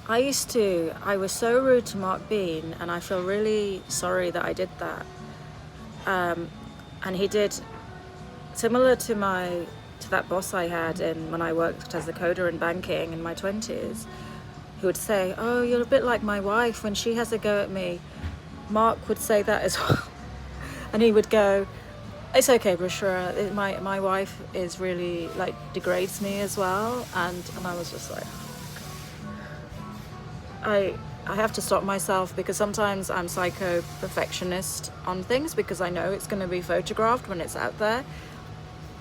I was so rude to Mark Bean, and I feel really sorry that I did that. And he did, similar to that boss I had when I worked as a coder in banking in my 20s, who would say, "Oh, you're a bit like my wife when she has a go at me." Mark would say that as well. And he would go, "It's okay, Bushra, my wife is really, like, degrades me as well." And I was just like, I have to stop myself, because sometimes I'm psycho perfectionist on things because I know it's going to be photographed when it's out there.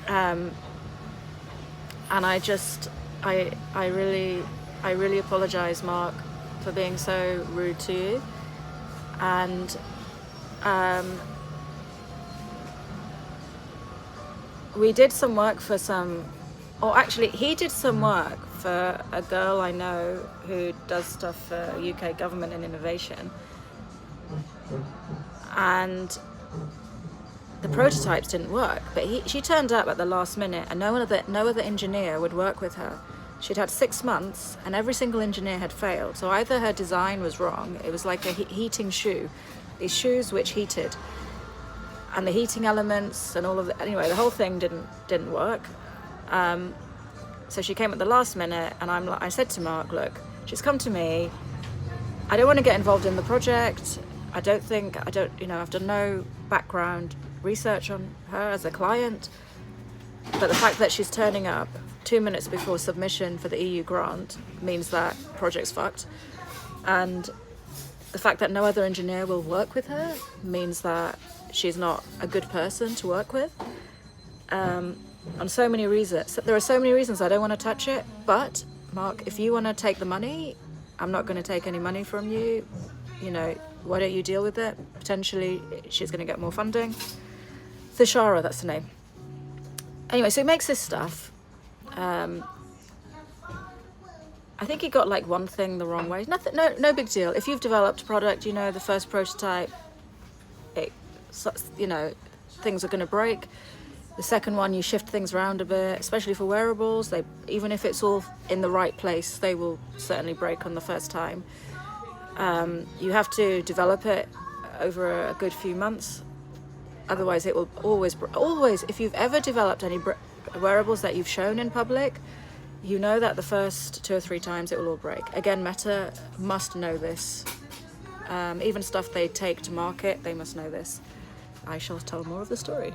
And I really apologize, Mark, for being so rude to you. And we did some work for he did some work for a girl I know who does stuff for UK government and innovation. And the prototypes didn't work, but she turned up at the last minute, and no other engineer would work with her. She'd had 6 months, and every single engineer had failed. So either her design was wrong, it was like a heating shoe, these shoes which heated, and the heating elements and all of it. Anyway, the whole thing didn't work. So she came at the last minute, and I said to Mark, "Look, she's come to me. I don't want to get involved in the project. I've done no background research on her as a client, but the fact that she's turning up 2 minutes before submission for the EU grant means that project's fucked. And the fact that no other engineer will work with her means that she's not a good person to work with. On so many reasons. There are so many reasons I don't want to touch it, but Mark, if you want to take the money, I'm not going to take any money from you. Why don't you deal with it? Potentially she's going to get more funding." Thishara, that's the name. Anyway, so he makes this stuff. I think he got like one thing the wrong way. Nothing, no big deal. If you've developed a product, the first prototype, things are going to break. The second one, you shift things around a bit, especially for wearables. Even if it's all in the right place, they will certainly break on the first time. You have to develop it over a good few months. Otherwise, it will always, if you've ever developed any wearables that you've shown in public, you know that the first 2 or 3 times it will all break. Again, Meta must know this. Even stuff they take to market, they must know this. I shall tell more of the story.